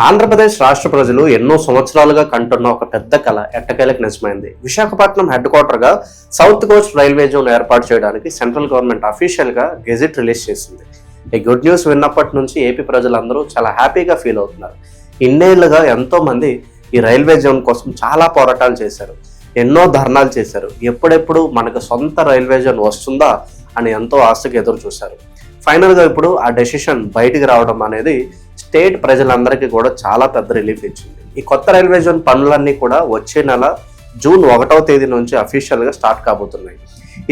ఆంధ్రప్రదేశ్ రాష్ట్ర ప్రజలు ఎన్నో సంవత్సరాలుగా కంటున్న ఒక పెద్ద కళ ఎట్టకేలకు నిజమైంది. విశాఖపట్నం హెడ్ క్వార్టర్గా సౌత్ కోస్ట్ రైల్వే జోన్ ఏర్పాటు చేయడానికి సెంట్రల్ గవర్నమెంట్ అఫీషియల్గా గెజిట్ రిలీజ్ చేసింది. ఈ గుడ్ న్యూస్ విన్నప్పటి నుంచి ఏపీ ప్రజలందరూ చాలా హ్యాపీగా ఫీల్ అవుతున్నారు. ఇన్నేళ్లుగా ఎంతో మంది ఈ రైల్వే జోన్ కోసం చాలా పోరాటాలు చేశారు, ఎన్నో ధర్నాలు చేశారు. ఎప్పుడెప్పుడు మనకు సొంత రైల్వే జోన్ వస్తుందా అని ఎంతో ఆశగా ఎదురు చూశారు. ఫైనల్గా ఇప్పుడు ఆ డెసిషన్ బయటికి రావడం అనేది స్టేట్ ప్రజలందరికీ కూడా చాలా పెద్ద రిలీఫ్ ఇచ్చింది. ఈ కొత్త రైల్వే జోన్ పనులన్నీ కూడా వచ్చే నెల జూన్ 1వ తేదీ నుంచి అఫీషియల్గా స్టార్ట్ కాబోతున్నాయి.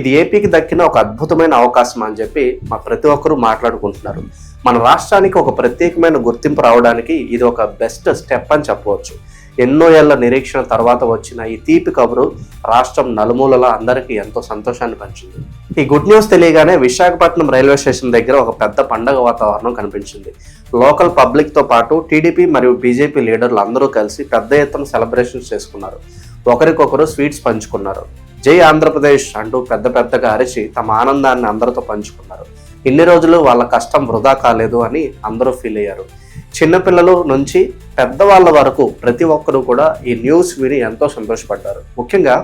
ఇది ఏపీకి దక్కిన ఒక అద్భుతమైన అవకాశం అని చెప్పి ప్రతి ఒక్కరూ మాట్లాడుకుంటున్నారు. మన రాష్ట్రానికి ఒక ప్రత్యేకమైన గుర్తింపు రావడానికి ఇది ఒక బెస్ట్ స్టెప్ అని చెప్పవచ్చు. ఎన్నో ఏళ్ల నిరీక్షణ తర్వాత వచ్చిన ఈ తీపి కబురు రాష్ట్రం నలుమూలలా అందరికీ ఎంతో సంతోషాన్ని పంచింది. ఈ గుడ్ న్యూస్ తెలియగానే విశాఖపట్నం రైల్వే స్టేషన్ దగ్గర ఒక పెద్ద పండగ వాతావరణం కనిపించింది. లోకల్ పబ్లిక్తో పాటు టీడీపీ మరియు బీజేపీ లీడర్లు అందరూ కలిసి పెద్ద ఎత్తున సెలబ్రేషన్స్ చేసుకున్నారు. ఒకరికొకరు స్వీట్స్ పంచుకున్నారు. జై ఆంధ్రప్రదేశ్ అంటూ పెద్ద పెద్దగా అరిచి తమ ఆనందాన్ని అందరితో పంచుకున్నారు. ఇన్ని రోజులు వాళ్ళ కష్టం వృధా కాలేదు అని అందరూ ఫీల్ అయ్యారు. చిన్నపిల్లల నుంచి పెద్దవాళ్ళ వరకు ప్రతి ఒక్కరూ కూడా ఈ న్యూస్ విని ఎంతో సంతోషపడ్డారు. ముఖ్యంగా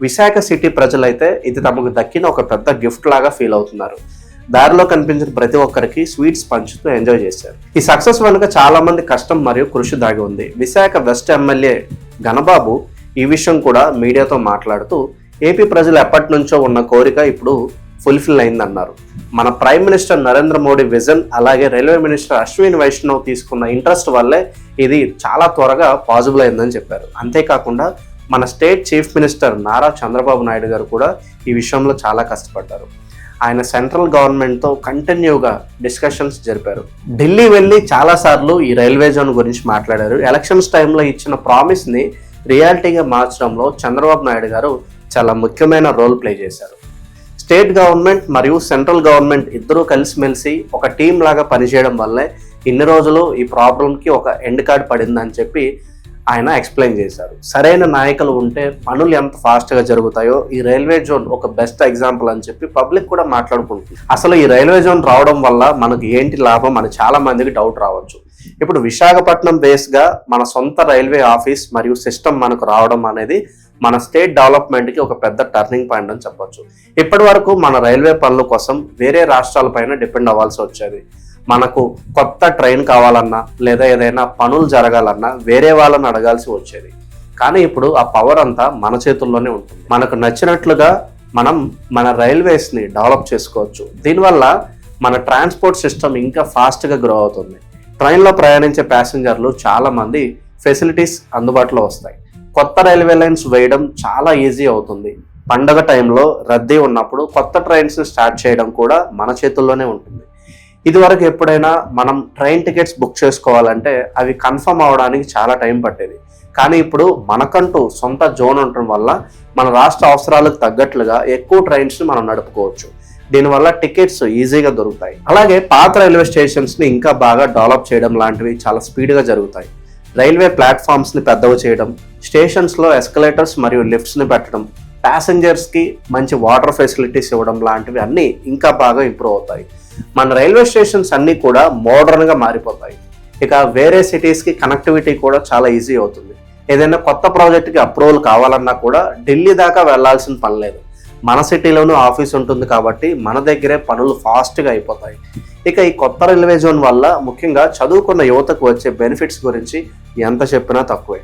విశాఖ సిటీ ప్రజలైతే ఇది తమకు దక్కిన ఒక పెద్ద గిఫ్ట్ లాగా ఫీల్ అవుతున్నారు. దారిలో కనిపించిన ప్రతి ఒక్కరికి స్వీట్స్ పంచుతూ ఎంజాయ్ చేశారు. ఈ సక్సెస్ వెనుక చాలా మంది కష్టం మరియు కృషి దాగి ఉంది. విశాఖ వెస్ట్ ఎమ్మెల్యే ఘనబాబు ఈ విషయం కూడా మీడియాతో మాట్లాడుతూ ఏపీ ప్రజలు ఎప్పటి నుంచో ఉన్న కోరిక ఇప్పుడు ఫుల్ఫిల్ అయిందన్నారు. మన prime minister Narendra Modi vision, అలాగే రైల్వే మినిస్టర్ అశ్విని వైష్ణవ్ తీసుకున్న ఇంట్రెస్ట్ వల్లే ఇది చాలా త్వరగా పాసిబుల్ అయిందని చెప్పారు. అంతేకాకుండా మన state chief minister Nara Chandrababu Naidu గారు కూడా ఈ విషయంలో చాలా కష్టపడ్డారు. ఆయన సెంట్రల్ గవర్నమెంట్తో కంటిన్యూగా డిస్కషన్స్ జరిపారు. ఢిల్లీ వెళ్ళి చాలాసార్లు ఈ రైల్వే జోన్ గురించి మాట్లాడారు. ఎలక్షన్స్ టైంలో ఇచ్చిన ప్రామిస్ని రియాలిటీగా మార్చడంలో చంద్రబాబు నాయుడు గారు చాలా ముఖ్యమైన రోల్ ప్లే చేశారు. స్టేట్ గవర్నమెంట్ మరియు సెంట్రల్ గవర్నమెంట్ ఇద్దరూ కలిసిమెలిసి ఒక టీం లాగా పనిచేయడం వల్లే ఇన్ని రోజులు ఈ ప్రాబ్లంకి ఒక ఎండ్ కార్డ్ పడిందని చెప్పి ఆయన ఎక్స్ప్లెయిన్ చేశారు. సరైన నాయకులు ఉంటే పనులు ఎంత ఫాస్ట్గా జరుగుతాయో ఈ రైల్వే జోన్ ఒక బెస్ట్ ఎగ్జాంపుల్ అని చెప్పి పబ్లిక్ కూడా మాట్లాడుకుంటుంది. అసలు ఈ రైల్వే జోన్ రావడం వల్ల మనకు ఏంటి లాభం అని చాలా మందికి డౌట్ రావచ్చు. ఇప్పుడు విశాఖపట్నం బేస్గా మన సొంత రైల్వే ఆఫీస్ మరియు సిస్టమ్ మనకు రావడం అనేది మన స్టేట్ డెవలప్మెంట్కి ఒక పెద్ద టర్నింగ్ పాయింట్ అని చెప్పొచ్చు. ఇప్పటి వరకు మన రైల్వే పనుల కోసం వేరే రాష్ట్రాలపైన డిపెండ్ అవ్వాల్సి వచ్చేది. మనకు కొత్త ట్రైన్ కావాలన్నా లేదా ఏదైనా పనులు జరగాలన్నా వేరే వాళ్ళని అడగాల్సి వచ్చేది. కానీ ఇప్పుడు ఆ పవర్ అంతా మన చేతుల్లోనే ఉంటుంది. మనకు నచ్చినట్లుగా మనం మన రైల్వేస్ని డెవలప్ చేసుకోవచ్చు. దీనివల్ల మన ట్రాన్స్పోర్ట్ సిస్టమ్ ఇంకా ఫాస్ట్గా గ్రో అవుతుంది. ట్రైన్లో ప్రయాణించే ప్యాసింజర్లు చాలామంది ఫెసిలిటీస్ అందుబాటులో వస్తాయి. కొత్త రైల్వే లైన్స్ వేయడం చాలా ఈజీ అవుతుంది. పండగ టైంలో రద్దీ ఉన్నప్పుడు కొత్త ట్రైన్స్ని స్టార్ట్ చేయడం కూడా మన చేతుల్లోనే ఉంటుంది. ఇదివరకు ఎప్పుడైనా మనం ట్రైన్ టికెట్స్ బుక్ చేసుకోవాలంటే అవి కన్ఫర్మ్ అవడానికి చాలా టైం పట్టేది. కానీ ఇప్పుడు మనకంటూ సొంత జోన్ ఉండటం వల్ల మన రాష్ట్ర అవసరాలకు తగ్గట్లుగా ఎక్కువ ట్రైన్స్ని మనం నడుపుకోవచ్చు. దీనివల్ల టికెట్స్ ఈజీగా దొరుకుతాయి. అలాగే పాత రైల్వే స్టేషన్స్ని ఇంకా బాగా డెవలప్ చేయడం లాంటివి చాలా స్పీడ్గా జరుగుతాయి. రైల్వే ప్లాట్ఫామ్స్ని పెద్దవి చేయడం, స్టేషన్స్లో ఎస్కలేటర్స్ మరియు లిఫ్ట్స్ని పెట్టడం, ప్యాసింజర్స్కి మంచి వాటర్ ఫెసిలిటీస్ ఇవ్వడం లాంటివి అన్నీ ఇంకా బాగా ఇంప్రూవ్ అవుతాయి. మన రైల్వే స్టేషన్స్ అన్నీ కూడా మోడర్న్గా మారిపోతాయి. ఇక వేరే సిటీస్కి కనెక్టివిటీ కూడా చాలా ఈజీ అవుతుంది. ఏదైనా కొత్త ప్రాజెక్ట్కి అప్రూవల్ కావాలన్నా కూడా ఢిల్లీ దాకా వెళ్లాల్సిన పని లేదు. మన సిటీలోనూ ఆఫీస్ ఉంటుంది కాబట్టి మన దగ్గరే పనులు ఫాస్ట్గా అయిపోతాయి. ఇక ఈ కొత్త రైల్వే జోన్ వల్ల ముఖ్యంగా చదువుకున్న యువతకు వచ్చే బెనిఫిట్స్ గురించి ఎంత చెప్పినా తక్కువే.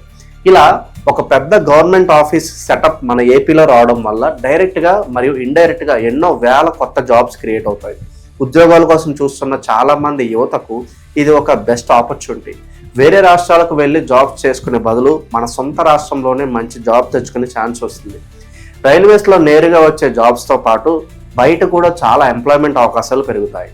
ఇలా ఒక పెద్ద గవర్నమెంట్ ఆఫీస్ సెటప్ మన ఏపీలో రావడం వల్ల డైరెక్ట్గా మరియు ఇండైరెక్ట్గా ఎన్నో వేల కొత్త జాబ్స్ క్రియేట్ అవుతాయి. ఉద్యోగాల కోసం చూస్తున్న చాలామంది యువతకు ఇది ఒక బెస్ట్ ఆపర్చునిటీ. వేరే రాష్ట్రాలకు వెళ్ళి జాబ్స్ చేసుకునే బదులు మన సొంత రాష్ట్రంలోనే మంచి జాబ్ తెచ్చుకునే ఛాన్స్ వస్తుంది. రైల్వేస్లో నేరుగా వచ్చే జాబ్స్తో పాటు బయట కూడా చాలా ఎంప్లాయ్మెంట్ అవకాశాలు పెరుగుతాయి.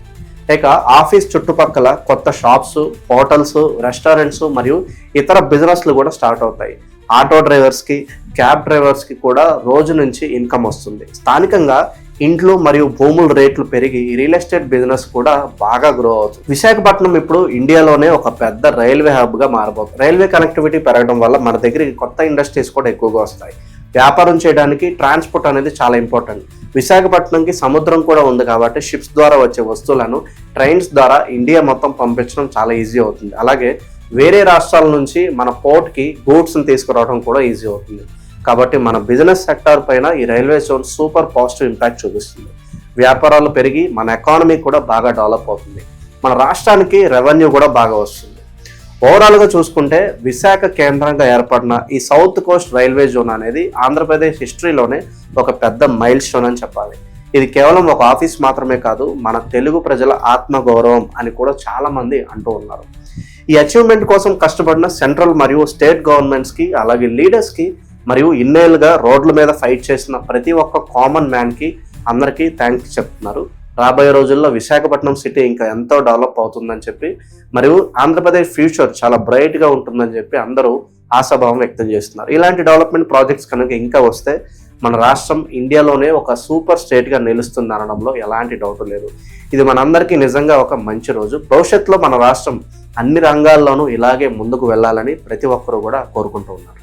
ఇక ఆఫీస్ చుట్టుపక్కల కొత్త షాప్స్, హోటల్స్, రెస్టారెంట్స్ మరియు ఇతర బిజినెస్లు కూడా స్టార్ట్ అవుతాయి. ఆటో డ్రైవర్స్కి, క్యాబ్ డ్రైవర్స్కి కూడా రోజు నుంచి ఇన్కమ్ వస్తుంది. స్థానికంగా ఇండ్లు మరియు భూముల రేట్లు పెరిగి రియల్ ఎస్టేట్ బిజినెస్ కూడా బాగా గ్రో అవుతుంది. విశాఖపట్నం ఇప్పుడు ఇండియాలోనే ఒక పెద్ద రైల్వే హబ్గా మారబోతుంది. రైల్వే కనెక్టివిటీ పెరగడం వల్ల మన దగ్గరికి కొత్త ఇండస్ట్రీస్ కూడా ఎక్కువగా వస్తాయి. వ్యాపారం చేయడానికి ట్రాన్స్పోర్ట్ అనేది చాలా ఇంపార్టెంట్. విశాఖపట్నంకి సముద్రం కూడా ఉంది కాబట్టి షిప్స్ ద్వారా వచ్చే వస్తువులను ట్రైన్స్ ద్వారా ఇండియా మొత్తం పంపించడం చాలా ఈజీ అవుతుంది. అలాగే వేరే రాష్ట్రాల నుంచి మన పోర్ట్కి గూడ్స్ని తీసుకురావడం కూడా ఈజీ అవుతుంది. కాబట్టి మన బిజినెస్ సెక్టార్ పైన ఈ railway zone super positive impact చూపిస్తుంది. వ్యాపారాలు పెరిగి మన ఎకానమీ కూడా బాగా డెవలప్ అవుతుంది. మన రాష్ట్రానికి రెవెన్యూ కూడా బాగా వస్తుంది. ఓవరాల్గా చూసుకుంటే విశాఖ కేంద్రంగా ఏర్పడిన ఈ సౌత్ కోస్ట్ రైల్వే జోన్ అనేది ఆంధ్రప్రదేశ్ హిస్టరీలోనే ఒక పెద్ద మైల్ స్టోన్ అని చెప్పాలి. ఇది కేవలం ఒక ఆఫీస్ మాత్రమే కాదు, మన తెలుగు ప్రజల ఆత్మగౌరవం అని కూడా చాలా మంది అంటూ ఉన్నారు. ఈ అచీవ్మెంట్ కోసం కష్టపడిన సెంట్రల్ మరియు స్టేట్ గవర్నమెంట్స్కి, అలాగే లీడర్స్కి, మరియు ఇన్నేళ్ళుగా రోడ్ల మీద ఫైట్ చేసిన ప్రతి ఒక్క కామన్ మ్యాన్కి అందరికీ థ్యాంక్స్ చెప్తున్నారు. రాబోయే రోజుల్లో విశాఖపట్నం సిటీ ఇంకా ఎంతో డెవలప్ అవుతుందని చెప్పి, మరియు ఆంధ్రప్రదేశ్ ఫ్యూచర్ చాలా బ్రైట్గా ఉంటుందని చెప్పి అందరూ ఆశాభావం వ్యక్తం చేస్తున్నారు. ఇలాంటి డెవలప్మెంట్ ప్రాజెక్ట్స్ కనుక ఇంకా వస్తే మన రాష్ట్రం ఇండియాలోనే ఒక సూపర్ స్టేట్గా నిలుస్తుంది అనడంలో ఎలాంటి డౌట్ లేదు. ఇది మనందరికీ నిజంగా ఒక మంచి రోజు. భవిష్యత్తులో మన రాష్ట్రం అన్ని రంగాల్లోనూ ఇలాగే ముందుకు వెళ్ళాలని ప్రతి ఒక్కరూ కూడా కోరుకుంటూ ఉన్నారు.